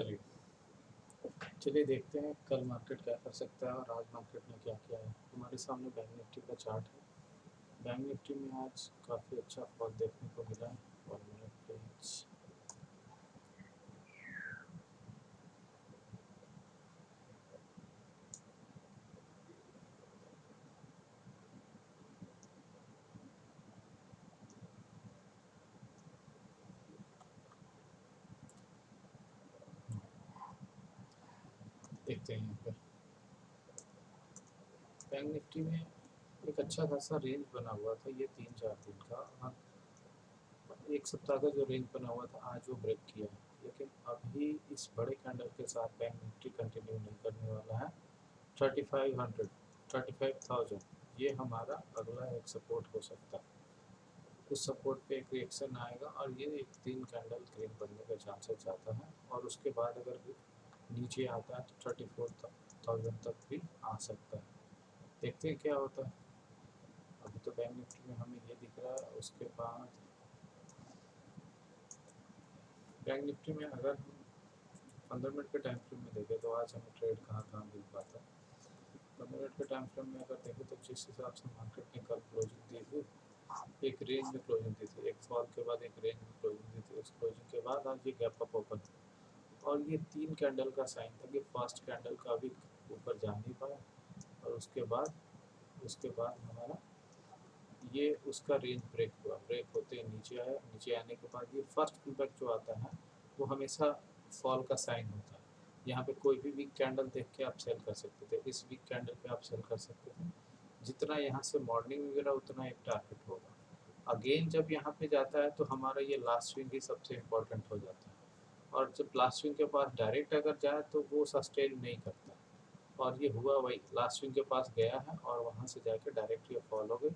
चलिए चलिए देखते हैं कल मार्केट क्या कर सकता है और आज मार्केट में क्या किया है। हमारे सामने बैंक निफ्टी का चार्ट है। बैंक निफ्टी में आज काफ़ी अच्छा फॉल देखने को मिला है। 1 मिनट पेज देखते हैं। यहाँ पे बैंक निफ्टी में एक अच्छा खासा रेंज बना हुआ था, ये 3-4 दिन का। हाँ, एक सप्ताह का जो रेंज बना हुआ था आज वो ब्रेक किया है, लेकिन अभी इस बड़े कैंडल के साथ बैंक निफ्टी कंटिन्यू नहीं करने वाला है। 3500 35,000 ये हमारा अगला एक सपोर्ट हो सकता है। उस सपोर्ट पे एक रिएक्शन आएगा और ये एक 3 कैंडल ग्रीन बनने का चांसेस ज़्यादा है, और उसके बाद अगर नीचे आता है तो 34,000 तक भी आ सकता है। देखते हैं क्या होता है। अभी तो बैंक निफ्टी में हमें ये दिख रहा है। उसके बाद बैंक निफ्टी में अगर हम 15 मिनट के टाइम फ्रेम में देखें तो आज हमें ट्रेड कहाँ कहाँ मिल पाता है। 15 मिनट के टाइम फ्रेम में अगर देखें तो जिस हिसाब से मार्केट ने कल क्लोजिंग दी थी, एक रेंज में क्लोजिंग दी थी, एक फॉल के बाद एक रेंज में क्लोजिंग दी थी। उस क्लोजिंग के बाद आज ये गैप अप ओपन, और ये 3 कैंडल का साइन था कि फर्स्ट कैंडल का भी ऊपर जा नहीं पाया, और उसके बाद हमारा ये उसका रेंज ब्रेक हुआ। ब्रेक होते ही नीचे आया। नीचे आने के बाद ये फर्स्ट पुलबैक जो आता है वो हमेशा फॉल का साइन होता है। यहाँ पे कोई भी वीक कैंडल देख के आप सेल कर सकते थे। इस वीक कैंडल पे आप सेल कर सकते थे। जितना यहाँ से मॉर्निंग वगैरह उतना एक टारगेट होगा। अगेन जब यहाँ पे जाता है तो हमारा ये लास्ट स्विंग ही सबसे इम्पोर्टेंट हो जाता है, और जब लास्ट स्विंग के पास डायरेक्ट अगर जाए तो वो सस्टेन नहीं करता। और ये हुआ वही, लास्ट स्विंग के पास गया है और वहाँ से जाके डायरेक्ट ये फॉल हो गई,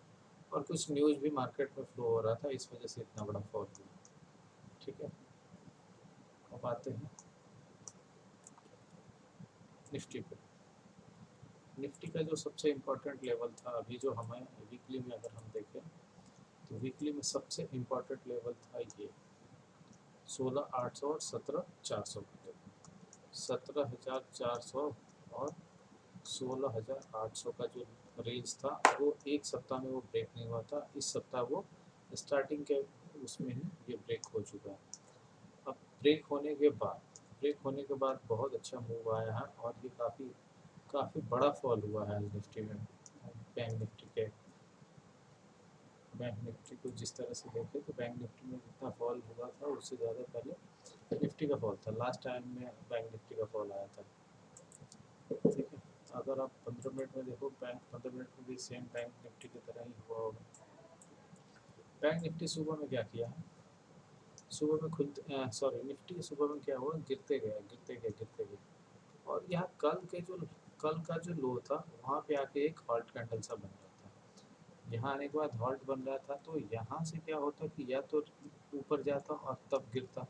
और कुछ न्यूज़ भी मार्केट में फ्लो हो रहा था, इस वजह से इतना बड़ा फॉल हुआ। ठीक है, अब आते हैं निफ्टी पे। निफ्टी का जो सबसे इम्पोर्टेंट लेवल था अभी, जो हमें वीकली में अगर हम देखें तो वीकली में सबसे इम्पोर्टेंट लेवल था ये 16,800 और 17,400 का लेवल। 17,400 और 16,800 का जो रेंज था वो एक सप्ताह में वो ब्रेक नहीं हुआ था। इस सप्ताह वो स्टार्टिंग के उसमें ही ये ब्रेक हो चुका है। अब ब्रेक होने के बाद बहुत अच्छा मूव आया है, और ये काफ़ी काफ़ी बड़ा फॉल हुआ है निफ्टी में। बैंक निफ्टी के बैंक निफ्टी को जिस तरह से देखें तो बैंक निफ्टी में जितना फॉल हुआ था उससे ज़्यादा पहले निफ्टी का फॉल था। लास्ट टाइम में बैंक निफ्टी का फॉल आया था। ठीक है, अगर आप 15 मिनट में देखो, बैंक 15 मिनट में भी सेम बैंक निफ्टी की तरह ही हुआ होगा। बैंक निफ्टी सुबह में क्या किया है, सुबह में निफ्टी सुबह में क्या हुआ, गिरते गए गिरते गए गिरते गए, और यहाँ कल का जो लो था वहाँ पे आके एक हॉल्ट कैंडल सा बन रहा था। यहाँ आने के बाद हॉल्ट बन रहा था, तो यहाँ से क्या होता कि या तो ऊपर जाता और तब गिरता।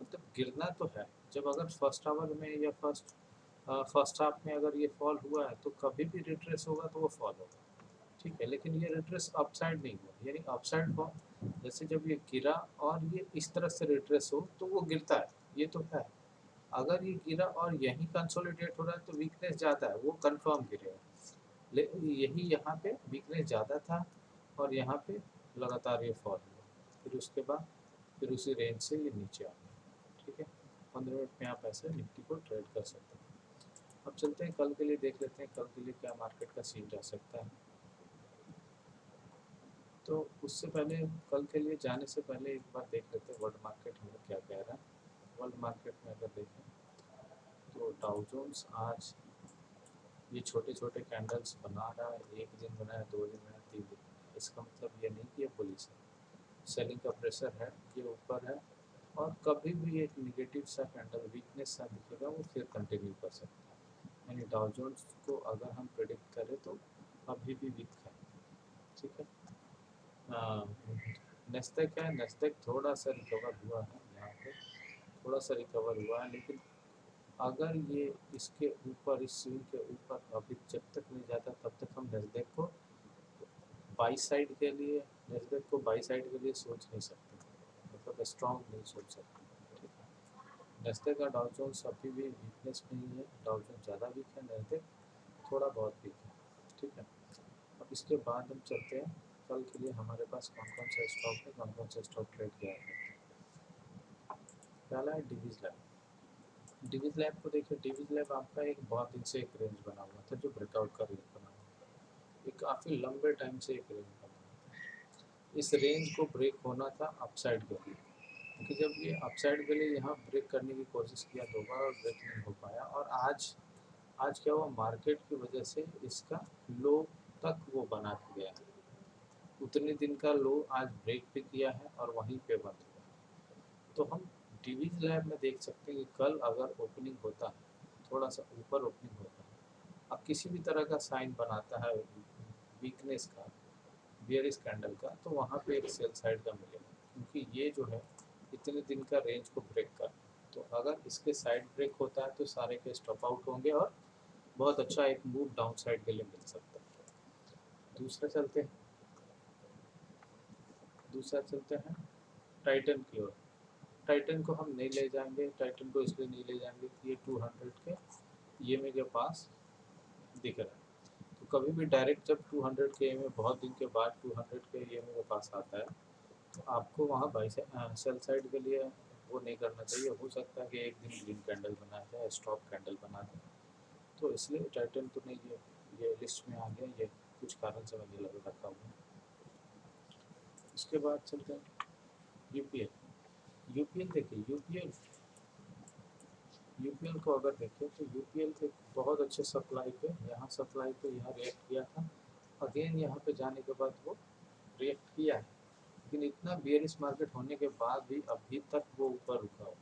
मतलब गिरना तो है, जब अगर फर्स्ट आवर में या फर्स्ट हाफ में अगर ये फॉल हुआ है तो कभी भी रिट्रेस होगा तो वो फॉल होगा। ठीक है, लेकिन ये रिट्रेस अपसाइड नहीं हुआ, यानी अपसाइड फॉल जैसे जब ये गिरा और ये इस तरह से रिट्रेस हो तो वो गिरता है, ये तो है। अगर ये गिरा और यहीं कंसोलिडेट हो रहा है तो वीकनेस ज़्यादा है, वो कंफर्म गिरेगा। लेकिन यही यहाँ पे वीकनेस ज़्यादा था, और यहाँ पे लगातार ये फॉल हुआ। फिर उसके बाद फिर उसी रेंज से ये नीचे आ गया। ठीक है, 15 मिनट में आप ऐसे निफ्टी को ट्रेड कर सकते हैं। अब चलते हैं कल के लिए, देख लेते हैं कल के लिए क्या मार्केट का सीन रह सकता है। तो उससे पहले, कल के लिए जाने से पहले एक बार देख लेते हैं वर्ल्ड मार्केट हमें क्या कह रहा है। वर्ल्ड मार्केट में अगर देखें तो डाउ जोन्स आज ये छोटे छोटे कैंडल्स बना रहा है। एक दिन बनाया, 2 दिन बनाया, 3 दिन बनाया। इसका मतलब ये नहीं कि ये बुलिश है। सेलिंग का प्रेशर है, ये ऊपर है, और कभी भी एक निगेटिव सा कैंडल वीकनेस सा दिखेगा वो फिर कंटिन्यू कर सकता है। यानी डाउ जोन्स को अगर हम प्रिडिक्ट करें तो अभी भी वीक है। ठीक है, नेस्डेक है, नेस्डेक थोड़ा सा रिकवर हुआ है, यहाँ पे थोड़ा सा रिकवर हुआ है, लेकिन अगर ये इसके ऊपर, इस स्विंग के ऊपर अभी जब तक नहीं जाता तब तक हम नेस्डेक को बाई साइड के लिए सोच नहीं सकते, मतलब स्ट्रॉन्ग नहीं सोच सकते। ठीक है, नेस्ले का डाउ जोन्स अभी भी वीकनेस में ही है, डाउ जोन्स ज़्यादा वीक है, नेस्ले थोड़ा बहुत वीक है। ठीक है, अब इसके बाद हम चलते हैं कल के लिए हमारे पास कौन कौन से स्टॉक है, कौन कौन से स्टॉक ट्रेड किया है। पहला है डिवीज लैब। डिवीज लैब को देखिए, डिवीज लैब आपका एक बहुत दिन से एक रेंज बना हुआ था, जो ब्रेकआउट का रेंज बना हुआ था, ये काफ़ी लंबे टाइम से एक रेंज बना हुआ था। इस रेंज को ब्रेक होना था अपसाइड के लिए, क्योंकि जब ये अपसाइड के लिए यहाँ ब्रेक करने की कोशिश किया दो बार और ब्रेक नहीं हो पाया, और आज आज क्या हुआ, मार्केट की वजह से इसका लो तक वो बना के गया, उतने दिन का लो आज ब्रेक भी किया है और वहीं पे बंद हुआ। तो हम डिवीज लैब में देख सकते हैं कि कल अगर ओपनिंग होता है, थोड़ा सा ऊपर ओपनिंग होता है, अब किसी भी तरह का साइन बनाता है वीकनेस का, बियरिश कैंडल का, तो वहाँ पे एक सेल साइड का मिलेगा, क्योंकि ये जो है इतने दिन का रेंज को ब्रेक कर, तो अगर इसके साइड ब्रेक होता है तो सारे के स्टॉप आउट होंगे और बहुत अच्छा एक मूव डाउन साइड के लिए मिल सकता है। दूसरा चलते हैं टाइटन की ओर। टाइटन को हम नहीं ले जाएंगे, टाइटन को इसलिए नहीं ले जाएंगे कि ये 200 के ईएमए के पास दिख रहा है, तो कभी भी डायरेक्ट जब 200 के ईएमए बहुत दिन के बाद 200 के ईएमए के पास आता है, तो आपको वहाँ बाई सेल साइड के लिए वो नहीं करना चाहिए। हो सकता है कि एक दिन ग्रीन कैंडल बना जाए, स्टॉप कैंडल बना दे, तो इसलिए टाइटन तो नहीं, ये लिस्ट में आ गया, ये कुछ कारण से मैंने लगा रखा हुआ है। उसके बाद चलते हैं यूपीएल। यूपीएल देखिए, यूपीएल को अगर देखें तो यूपीएल के बहुत अच्छे सप्लाई पे, यहाँ रिएक्ट किया था, अगेन यहाँ पे जाने के बाद वो रिएक्ट किया है, लेकिन इतना बियरिश मार्केट होने के बाद भी अभी तक वो ऊपर रुका हुआ,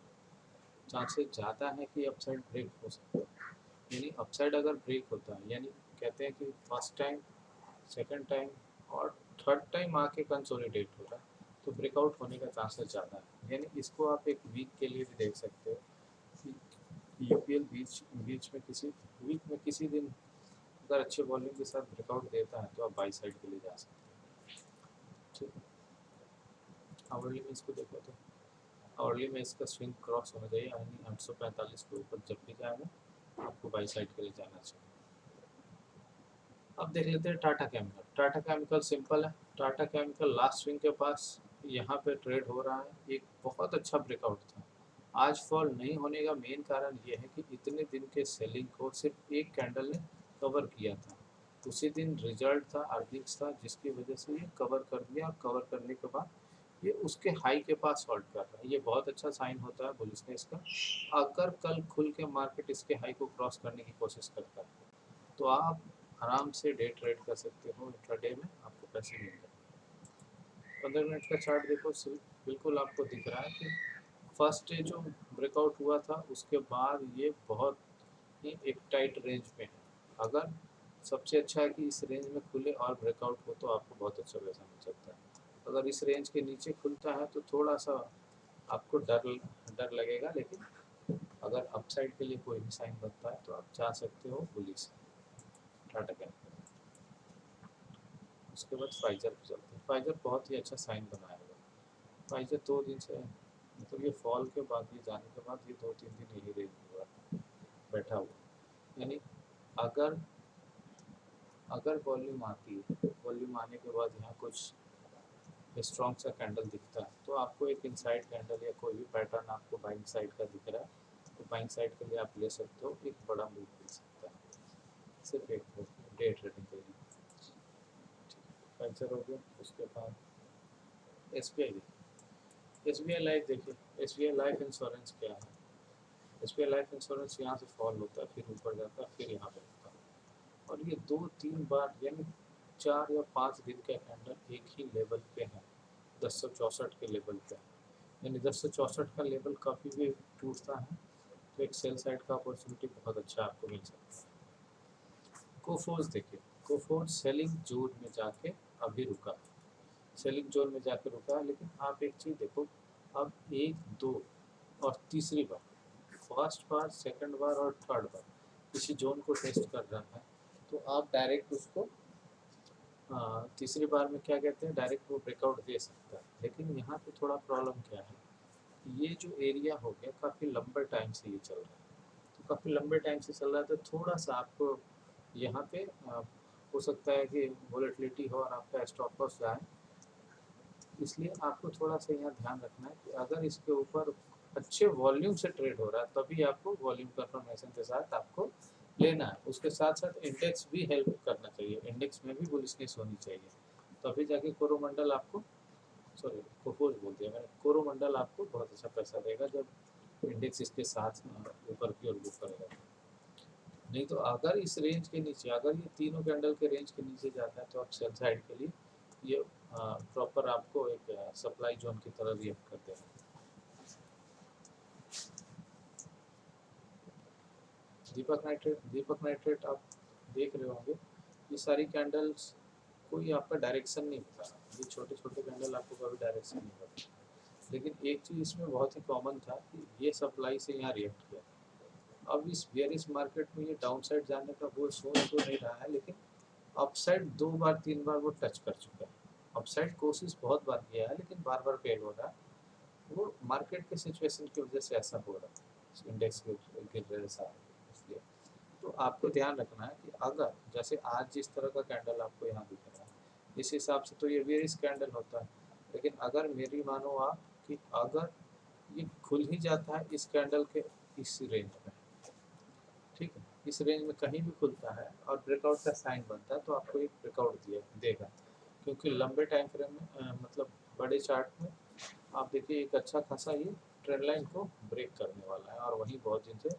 चांसेस ज़्यादा है कि अपसाइड ब्रेक हो सकता है। यानी अपसाइड अगर ब्रेक होता है, यानी कहते हैं कि फर्स्ट टाइम, सेकंड टाइम और थर्ड टाइम आके कंसोलिडेट हो रहा है, तो ब्रेकआउट होने का चांसेस ज़्यादा है। यानी इसको आप एक वीक के लिए भी देख सकते हो कि यूपीएल बीच बीच में किसी वीक में किसी दिन अगर अच्छे वॉल्यूम के साथ ब्रेकआउट देता है, तो आप बाई साइड के लिए जा सकते हैं। ठीक है, आवरली में इसको देखो तो आवरली में इसका स्विंग क्रॉस होना चाहिए, यानी 845 के ऊपर जब भी जाएगा आपको बाई साइड के लिए जाना चाहिए। अब देख लेते हैं Tata chemical. Tata chemical simple है, टाटा केमिकल लास्ट स्विंग के पास यहाँ पे ट्रेड हो रहा है, एक बहुत अच्छा ब्रेकआउट था। आज फॉल नहीं होने का मेन कारण ये है कि इतने दिन के सेलिंग को सिर्फ एक कैंडल ने कवर किया था। उसी दिन रिजल्ट था, अर्निंग्स था, जिसकी वजह से ये कवर कर दिया, और कवर करने के बाद ये उसके हाई के पास होल्ड कर रहा है। ये बहुत अच्छा साइन होता है बुलिशनेस का। अगर कल खुल के मार्केट इसके हाई को क्रॉस करने की कोशिश करता है, तो आप आराम से डे ट्रेड कर सकते हो, इंट्राडे में आपको पैसे मिल जाएंगे। 15 मिनट का चार्ट देखो, बिल्कुल आपको दिख रहा है कि फर्स्ट डे जो ब्रेकआउट हुआ था, उसके बाद ये बहुत ही एक टाइट रेंज में है। अगर सबसे अच्छा है कि इस रेंज में खुले और ब्रेकआउट हो, तो आपको बहुत अच्छा पैसा मिल सकता है। अगर इस रेंज के नीचे खुलता है तो थोड़ा सा आपको डर डर लगेगा, लेकिन अगर अपसाइड के लिए कोई भी साइन बनता है तो आप जा सकते हो बुलिश टाटा कैपिटल। उसके बाद फाइजर पे चलते हैं। फाइजर बहुत ही अच्छा साइन बनाया हुआ है। फाइजर 2 दिन से, मतलब ये फॉल के बाद, ये जाने के बाद, ये 2-3 दिन यही रेंज हुआ बैठा हुआ। यानी अगर अगर वॉल्यूम आती है, वॉल्यूम आने के बाद यहाँ कुछ स्ट्रॉन्ग सा कैंडल दिखता है, तो आपको एक इनसाइड कैंडल या कोई भी पैटर्न आपको बाइंग साइड का दिख रहा है, तो बाइंग साइड के लिए आप ले सकते हो, एक बड़ा मूव मिल सकता है सिर्फ एक डे ट्रेडिंग के लिए। फाइजर हो गया। उसके बाद एस बी आई। एस बी आई लाइफ देखिए, एस बी आई लाइफ इंश्योरेंस क्या है। एस बी आई लाइफ इंश्योरेंस यहाँ से फॉल होता है, फिर ऊपर जाता है, फिर यहाँ पर होता है, और ये 2-3 बार, यानी 4 या 5 दिन का कैंडल एक ही लेवल पे है, 1064 के लेवल पे है। यानी 1064 का लेवल कभी भी टूटता है तो एक सेल साइड का अपॉर्चुनिटी बहुत अच्छा आपको मिल सकता है। कोफोर्स देखिए, कोफोर्स सेलिंग जोन में जाके अभी रुका है, सेलिंग जोन में जाकर रुका है, लेकिन आप एक चीज़ देखो, अब 1, 2 और तीसरी बार, फर्स्ट बार, सेकंड बार और थर्ड बार किसी जोन को टेस्ट कर रहा है, तो आप डायरेक्ट उसको तीसरी बार में क्या कहते हैं, डायरेक्ट वो ब्रेकआउट दे सकता है। लेकिन यहाँ पे थोड़ा प्रॉब्लम क्या है, ये जो एरिया हो गया काफ़ी लंबे टाइम से ये चल रहा है, तो काफ़ी लंबे टाइम से चल रहा है, तो थोड़ा सा आपको यहाँ पे हो सकता है कि वॉलेटिलिटी हो और आपका स्टॉप लॉस जाए। इसलिए आपको थोड़ा सा यहाँ ध्यान रखना है कि अगर इसके ऊपर अच्छे वॉल्यूम से ट्रेड हो रहा है तभी आपको वॉल्यूम कंफर्मेशन के साथ आपको लेना है। उसके साथ साथ इंडेक्स भी हेल्प करना चाहिए, इंडेक्स में भी बुलिशनेस होनी चाहिए, तभी जाके कोरोमंडल आपको, सॉरी कोफोज बोल दिया मैंने, कोरोमंडल आपको बहुत अच्छा पैसा देगा जब इंडेक्स इसके साथ ऊपर की ओर बुक करेगा। नहीं तो अगर इस रेंज के नीचे, अगर ये तीनों कैंडल के रेंज के नीचे जाता है तो आप सेल साइड के लिए ये प्रॉपर आपको एक सप्लाई जोन की तरह रिएक्ट करते हैं। दीपक नाइट्रेट आप देख रहे होंगे, ये सारी कैंडल्स कोई आपका डायरेक्शन नहीं बता रहा, ये छोटे छोटे कैंडल आपको कभी डायरेक्शन नहीं बता, लेकिन एक चीज़ इसमें बहुत ही कॉमन था कि ये सप्लाई से यहाँ रिएक्ट किया। अब इस बेयरिश मार्केट में ये डाउन साइड जाने का वो सोच तो नहीं रहा है, लेकिन अपसाइड 2 बार 3 बार वो टच कर चुका है। अपसाइड कोशिश बहुत बार किया है लेकिन बार बार फेल हो रहा है, वो मार्केट के सिचुएशन की वजह से ऐसा हो रहा है, इंडेक्स गिर रहे हैं सारे, इसलिए। तो आपको ध्यान रखना है कि अगर जैसे आज जिस तरह का कैंडल आपको यहाँ दिख रहा है, इस हिसाब से तो ये बेयरिश कैंडल होता है, लेकिन अगर मेरी मानो आप कि अगर ये खुल ही जाता है इस कैंडल के इस रेंज में, ठीक है, इस रेंज में कहीं भी खुलता है और ब्रेकआउट का साइन बनता है तो आपको एक ब्रेकआउट देगा, क्योंकि लंबे टाइम फ्रेम में मतलब बड़े चार्ट में आप देखिए एक अच्छा खासा ये ट्रेंड लाइन को ब्रेक करने वाला है और वहीं बहुत दिन से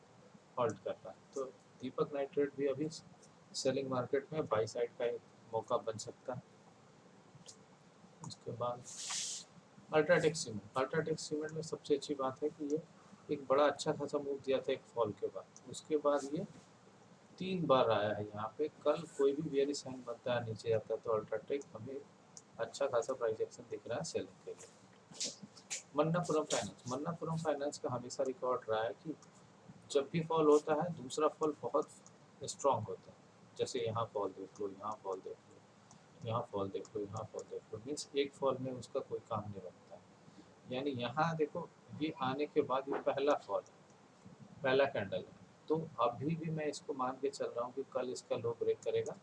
हॉल्ट कर रहा है। तो दीपक नाइट्रेट भी अभी सेलिंग मार्केट में बाई साइड का एक मौका बन सकता है। उसके बाद अल्ट्राटेक सीमेंट में सबसे अच्छी बात है कि ये एक बड़ा अच्छा खासा मूव दिया था एक फॉल के बाद, उसके बाद ये 3 बार आया है यहाँ पे। कल कोई भी बेयरिश साइन बनता है नीचे जाता है तो अल्ट्राटेक हमें अच्छा खासा प्राइस एक्शन दिख रहा है सेलिंग के लिए। मन्नापुरम फाइनेंस का हमेशा रिकॉर्ड रहा है कि जब भी फॉल होता है दूसरा फॉल बहुत स्ट्रांग होता है, जैसे यहाँ फॉल देख लो, यहाँ फॉल देख लो, यहाँ फॉल देख लो, यहाँ फॉल देख लो, मीन्स एक फॉल में उसका कोई काम नहीं बनता है। यानी यहाँ देखो ये आने के बाद ये पहला फॉल है, पहला कैंडल है, तो अभी भी मैं इसको मान के चल रहा हूँ कि कल इसका लो ब्रेक करेगा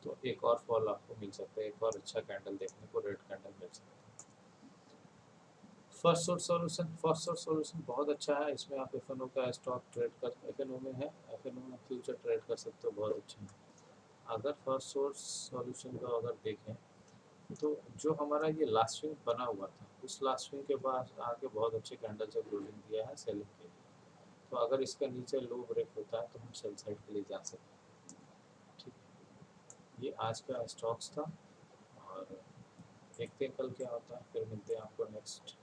तो एक और फॉल आपको मिल सकता है, एक और अच्छा कैंडल देखने को, रेड कैंडल मिल सकता है। फर्स्ट सोर्स सॉल्यूशन बहुत अच्छा है, इसमें आप एफ का स्टॉक ट्रेड कर, एफ में है, एफ में फ्यूचर ट्रेड कर सकते हो, बहुत अच्छा है। अगर फर्स्ट सोर्स सॉल्यूशन को अगर देखें तो जो हमारा ये लास्ट स्विंग बना हुआ था, उस लास्ट स्विंग के बाद आके बहुत अच्छे कैंडल से क्लोजिंग दिया है सेलिंग के लिए, तो अगर इसका नीचे लो ब्रेक होता है तो हम सेल साइड के लिए जा सकते हैं। ठीक है, ये आज का स्टॉक्स था और देखते हैं कल क्या होता है, फिर मिलते हैं आपको नेक्स्ट